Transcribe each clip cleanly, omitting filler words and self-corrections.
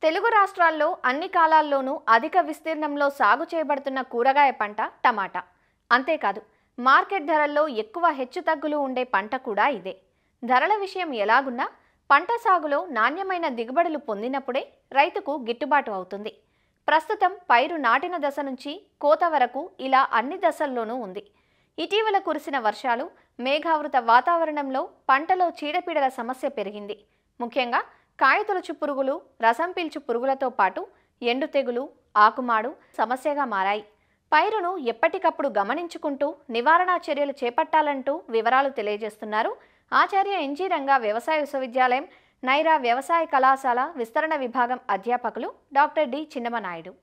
తెలుగు రాష్ట్రాల్లో అన్ని కాలాల్లోనూ అధిక విస్తీర్ణంలో సాగు చేయబడుతున్న కూరగాయ పంట టమాటా. అంతేకాదు, మార్కెట్ ధరల్లో ఎక్కువ హెచ్చుతగ్గులు ఉండే పంట కూడా ఇదే. ధరల విషయం ఎలాగున్నా పంట సాగులో నాణ్యమైన దిగుబడులు పొందినప్పుడే రైతుకు గిట్టుబాటు అవుతుంది. ప్రస్తుతం పైరు నాటిన దశ నుంచి కోత వరకు ఇలా అన్ని దశల్లోనూ ఉంది. ఇటీవల కురిసిన వర్షాలు, మేఘావృత వాతావరణంలో పంటలో చీడపీడల సమస్య పెరిగింది. ముఖ్యంగా కాయతొలుచు పురుగులు, రసం పీల్చు పురుగులతో పాటు ఎండు తెగులు, ఆకుమాడు సమస్యగా మారాయి. పైరును ఎప్పటికప్పుడు గమనించుకుంటూ నివారణా చర్యలు చేపట్టాలంటూ వివరాలు తెలియజేస్తున్నారు ఆచార్య ఎన్జీ రంగా వ్యవసాయ విశ్వవిద్యాలయం, నైరా వ్యవసాయ కళాశాల విస్తరణ విభాగం అధ్యాపకులు డాక్టర్ డి చిన్నమనాయుడు.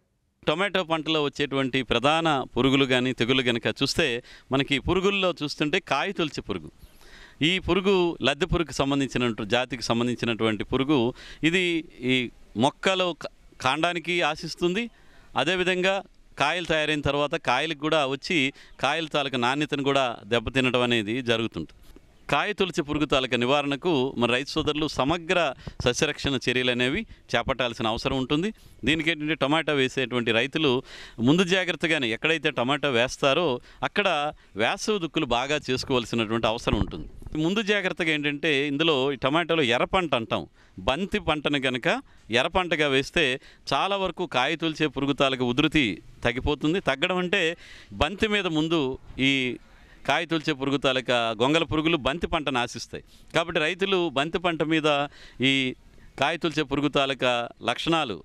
టొమాటో పంటలో వచ్చేటువంటి ప్రధాన పురుగులు కానీ తెగులు కనుక చూస్తే మనకి పురుగుల్లో చూస్తుంటే కాయతొలిచే పురుగు. ఈ పురుగు లద్దె పురుగుకి సంబంధించిన జాతికి సంబంధించినటువంటి పురుగు. ఇది ఈ మొక్కలో కాండానికి ఆశిస్తుంది. అదేవిధంగా కాయలు తయారైన తర్వాత కాయలకు కూడా వచ్చి కాయల తాలూకా నాణ్యతను కూడా దెబ్బతినడం అనేది జరుగుతుంది. కాయతొలిచే పురుగు తాలూకా నివారణకు మన రైతు సోదరులు సమగ్ర సస్యరక్షణ చర్యలు అనేవి చేపట్టాల్సిన అవసరం ఉంటుంది. దీనికి ఏంటంటే టమాటా వేసేటువంటి రైతులు ముందు జాగ్రత్తగానే ఎక్కడైతే టమాటా వేస్తారో అక్కడ వేసవి దుక్కులు బాగా చేసుకోవాల్సినటువంటి అవసరం ఉంటుంది. ముందు జాగ్రత్తగా ఏంటంటే ఇందులో ఈ టమాటాలో ఎర్ర పంట అంటాం. బంతి పంటను కనుక ఎర్ర పంటగా వేస్తే చాలా వరకు కాయతొలిచే పురుగు తాలూకా ఉధృతి తగ్గిపోతుంది. తగ్గడం అంటే బంతి మీద ముందు ఈ కాయతొలిచే పురుగు తాలూకా గొంగల పురుగులు బంతి పంటను ఆశిస్తాయి. కాబట్టి రైతులు బంతి పంట మీద ఈ కాయతొలిచే పురుగు తాలూకా లక్షణాలు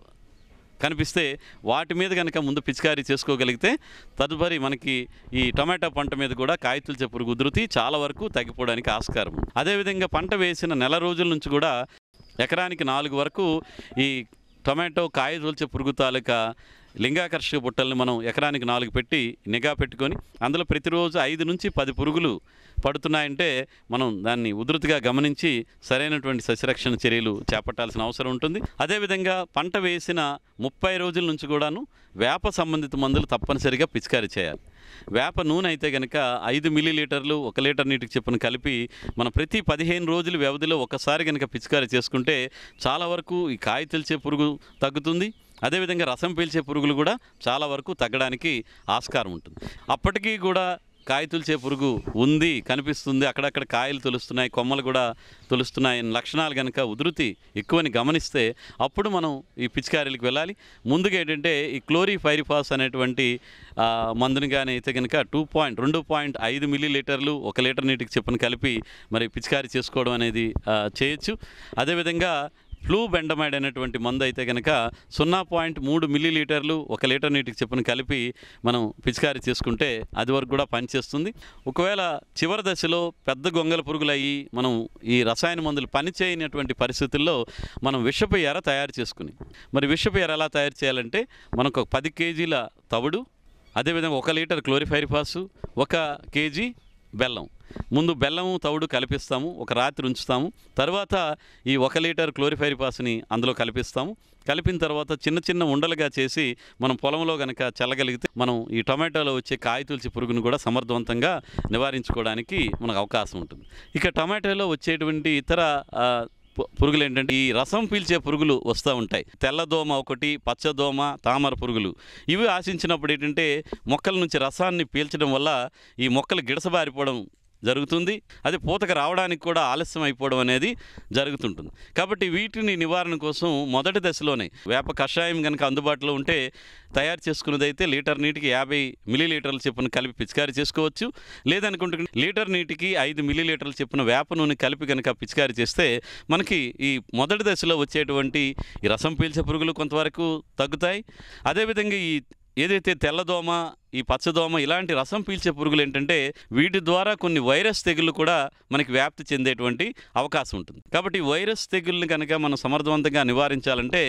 కనిపిస్తే వాటి మీద కనుక ముందు పిచికారీ చేసుకోగలిగితే తదుపరి మనకి ఈ టమాటా పంట మీద కూడా కాయతొలిచే పురుగు ఉధృతి చాలా వరకు తగ్గిపోవడానికి ఆస్కారం. అదేవిధంగా పంట వేసిన నెల రోజుల నుంచి కూడా ఎకరానికి 4 వరకు ఈ టొమాటో కాయతొలిచే పురుగు తాలూకా లింగాకర్షక బుట్టల్ని మనం ఎకరానికి 4 పెట్టి నిఘా పెట్టుకొని అందులో ప్రతిరోజు 5 నుంచి 10 పురుగులు పడుతున్నాయంటే మనం దాన్ని ఉధృతిగా గమనించి సరైనటువంటి సస్యరక్షణ చర్యలు చేపట్టాల్సిన అవసరం ఉంటుంది. అదేవిధంగా పంట వేసిన 30 రోజుల నుంచి కూడాను వేప సంబంధిత మందులు తప్పనిసరిగా పిచికారీ చేయాలి. వేప నూనె అయితే కనుక 5 మిల్లీలీటర్లు 1 లీటర్ నీటికి చొప్పున కలిపి మనం ప్రతి 15 రోజుల వ్యవధిలో ఒకసారి కనుక పిచికారీ చేసుకుంటే చాలా వరకు ఈ కాయతొలిచే పురుగు తగ్గుతుంది. అదేవిధంగా రసం పీల్చే పురుగులు కూడా చాలా వరకు తగ్గడానికి ఆస్కారం ఉంటుంది. అప్పటికీ కూడా కాయతొలిచే పురుగు ఉంది, కనిపిస్తుంది, అక్కడక్కడ కాయలు తొలుస్తున్నాయి, కొమ్మలు కూడా తొలుస్తున్నాయి లక్షణాలు కనుక ఉధృతి ఎక్కువని గమనిస్తే అప్పుడు మనం ఈ పిచికారీలకు వెళ్ళాలి. ముందుగా ఏంటంటే ఈ క్లోరిఫైరిఫాస్ అనేటువంటి మందుని కానీ అయితే కనుక 2.5 మిల్లీలీటర్లు 1 లీటర్ నీటికి చొప్పున కలిపి మరి పిచికారీ చేసుకోవడం అనేది చేయొచ్చు. అదేవిధంగా ఫ్లూబెండమైడ్ అనేటువంటి మందు అయితే కనుక 0.3 మిల్లీలీటర్లు 1 లీటర్ నీటికి చొప్పున కలిపి మనం పిచికారీ చేసుకుంటే అది వరకు కూడా పనిచేస్తుంది. ఒకవేళ చివరి దశలో పెద్ద గొంగల పురుగులు అయ్యి మనం ఈ రసాయన మందులు పనిచేయనటువంటి పరిస్థితుల్లో మనం విషపు ఎర తయారు చేసుకుని మరి విషపు ఎర ఎలా తయారు చేయాలంటే మనకు 10 కేజీల తవుడు, అదేవిధంగా 1 లీటర్ క్లోరిఫైరిఫాసు, 1 కేజీ బెల్లం. ముందు బెల్లము తవుడు కలిపిస్తాము, ఒక రాత్రి ఉంచుతాము. తర్వాత ఈ 1 లీటర్ క్లోరిఫైరిఫాస్ని అందులో కలిపిస్తాము. కలిపిన తర్వాత చిన్న చిన్న ఉండలుగా చేసి మనం పొలంలో కనుక చల్లగలిగితే మనం ఈ టొమాటోలో వచ్చే కాయతొలిచే పురుగును కూడా సమర్థవంతంగా నివారించుకోవడానికి మనకు అవకాశం ఉంటుంది. ఇక టొమాటోలో వచ్చేటువంటి ఇతర పురుగులు ఏంటంటే ఈ రసం పీల్చే పురుగులు వస్తూ ఉంటాయి. తెల్లదోమ ఒకటి, పచ్చదోమ, తామర పురుగులు. ఇవి ఆశించినప్పుడు ఏంటంటే మొక్కల నుంచి రసాన్ని పీల్చడం వల్ల ఈ మొక్కలు గిడసబారిపోవడం జరుగుతుంది. అది పూతకు రావడానికి కూడా ఆలస్యం అయిపోవడం అనేది జరుగుతుంటుంది. కాబట్టి వీటిని నివారణ కోసం మొదటి దశలోనే వేప కషాయం కనుక అందుబాటులో ఉంటే తయారు చేసుకున్నదైతే లీటర్ నీటికి 50 మిల్లీలీటర్ల చొప్పున కలిపి పిచికారీ చేసుకోవచ్చు. లేదనుకుంటే లీటర్ నీటికి 5 మిల్లీలీటర్ల చొప్పున వేప నూనె కలిపి కనుక పిచికారీ చేస్తే మనకి ఈ మొదటి దశలో వచ్చేటువంటి ఈ రసం పీల్చే పురుగులు కొంతవరకు తగ్గుతాయి. అదేవిధంగా ఈ ఏదైతే తెల్లదోమ, ఈ పచ్చదోమ ఇలాంటి రసం పీల్చే పురుగులు ఏంటంటే వీటి ద్వారా కొన్ని వైరస్ తెగుళ్ళు కూడా మనకి వ్యాప్తి చెందేటువంటి అవకాశం ఉంటుంది. కాబట్టి ఈ వైరస్ తెగుళ్ళని కనుక మనం సమర్థవంతంగా నివారించాలంటే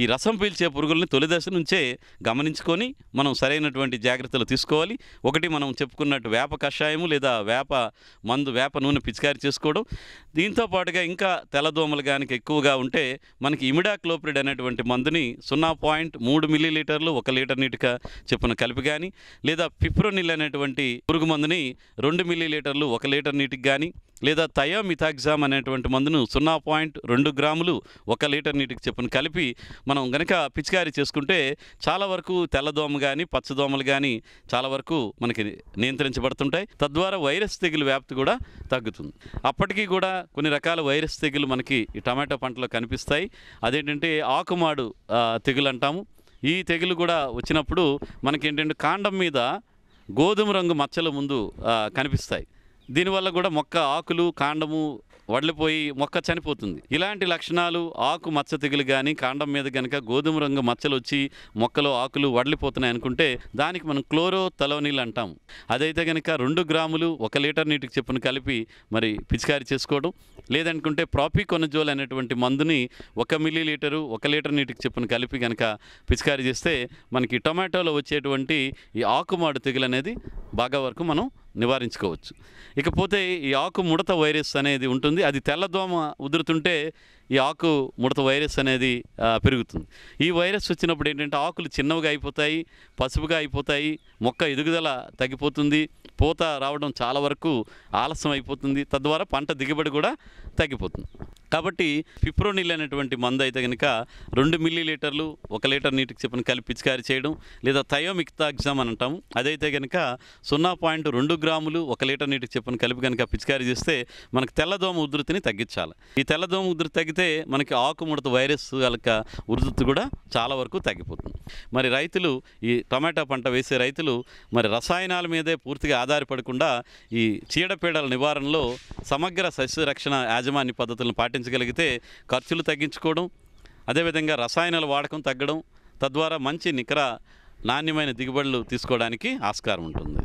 ఈ రసం పీల్చే పురుగుల్ని తొలి దశ నుంచే గమనించుకొని మనం సరైనటువంటి జాగ్రత్తలు తీసుకోవాలి. ఒకటి మనం చెప్పుకున్నట్టు వేప కషాయము లేదా వేప నూనె పిచికారీ చేసుకోవడం. దీంతో పాటుగా ఇంకా తెల్లదోమలు కనుక ఎక్కువగా ఉంటే మనకి ఇమిడాక్లోప్రిడ్ అనేటువంటి మందుని 0.3 మిల్లీలీటర్లు 1 లీటర్ నీటిగా చొప్పున కలిపి కానీ లేదా పిప్రోనిల్ అనేటువంటి పురుగు మందుని 2 మిల్లీలీటర్లు 1 లీటర్ నీటికి కానీ లేదా థయోమిథాగ్జామ్ అనేటువంటి మందును 0.2 గ్రాములు 1 లీటర్ నీటికి చొప్పున కలిపి మనం గనక పిచికారీ చేసుకుంటే చాలా వరకు తెల్లదోమ కానీ పచ్చదోమలు కానీ చాలా వరకు మనకి నియంత్రించబడుతుంటాయి. తద్వారా వైరస్ తెగులు వ్యాప్తి కూడా తగ్గుతుంది. అప్పటికీ కూడా కొన్ని రకాల వైరస్ తెగులు మనకి ఈ టమాటో పంటలో కనిపిస్తాయి. అదేంటంటే ఆకుమాడు తెగులు అంటాము. ఈ తెగులు కూడా వచ్చినప్పుడు మనకేంటంటే కాండం మీద గోధుమ రంగు మచ్చలు ముందు కనిపిస్తాయి. దీనివల్ల కూడా మొక్క ఆకులు కాండము వడలిపోయి మొక్క చనిపోతుంది. ఇలాంటి లక్షణాలు ఆకు మచ్చ తెగులు కానీ కాండం మీద కనుక గోధుమ రంగు మచ్చలు వచ్చి మొక్కలో ఆకులు వడలిపోతున్నాయి అనుకుంటే దానికి మనం క్లోరోథలోనిల్ అంటాం. అదైతే కనుక 2 గ్రాములు 1 లీటర్ నీటికి చొప్పున కలిపి మరి పిచికారీ చేసుకోవడం. లేదనుకుంటే ప్రాపికొనజోల్ అనేటువంటి మందుని 1 మిల్లీలీటరు 1 లీటర్ నీటికి చొప్పున కలిపి కనుక పిచికారీ చేస్తే మనకి టొమాటోలో వచ్చేటువంటి ఈ ఆకుమాడు తెగులు అనేది బాగా వరకు మనం నివారించుకోవచ్చు. ఇకపోతే ఈ ఆకు ముడత వైరస్ అనేది ఉంటుంది. అది తెల్లదోమ ఉదురుతుంటే ఈ ఆకు ముడత వైరస్ అనేది పెరుగుతుంది. ఈ వైరస్ వచ్చినప్పుడు ఏంటంటే ఆకులు చిన్నవిగా అయిపోతాయి, పసుపుగా అయిపోతాయి, మొక్క ఎదుగుదల తగ్గిపోతుంది, పూత రావడం చాలా వరకు ఆలస్యం అయిపోతుంది. తద్వారా పంట దిగుబడి కూడా తగ్గిపోతుంది. కాబట్టి ఫిప్రోనిల్ అనేటువంటి మందు అయితే కనుక 2 మిల్లీలీటర్లు 1 లీటర్ నీటికి చొప్పున కలిపి పిచికారీ చేయడం. లేదా థయోమిథాగ్జామ్ అని అంటాము. అదైతే కనుక 0.2 గ్రాములు 1 లీటర్ నీటికి చొప్పున కలిపి కనుక పిచికారీ చేస్తే మనకు తెల్లదోమ ఉధృతిని తగ్గించాలి. ఈ తెల్లదోమ ఉధృతి తగ్గితే మనకి ఆకుముడత వైరస్ యొక్క ఉధృతి కూడా చాలా వరకు తగ్గిపోతుంది. మరి రైతులు ఈ టమాటా పంట వేసే రైతులు మరి రసాయనాల మీదే పూర్తిగా ఆధారపడకుండా ఈ చీడపీడల నివారణలో సమగ్ర సస్య రక్షణ యాజమాన్య పద్ధతులను పాటించగలిగితే ఖర్చులు తగ్గించుకోవడం, అదేవిధంగా రసాయనాల వాడకం తగ్గడం, తద్వారా మంచి నికర నాణ్యమైన దిగుబడులు తీసుకోవడానికి ఆస్కారం ఉంటుంది.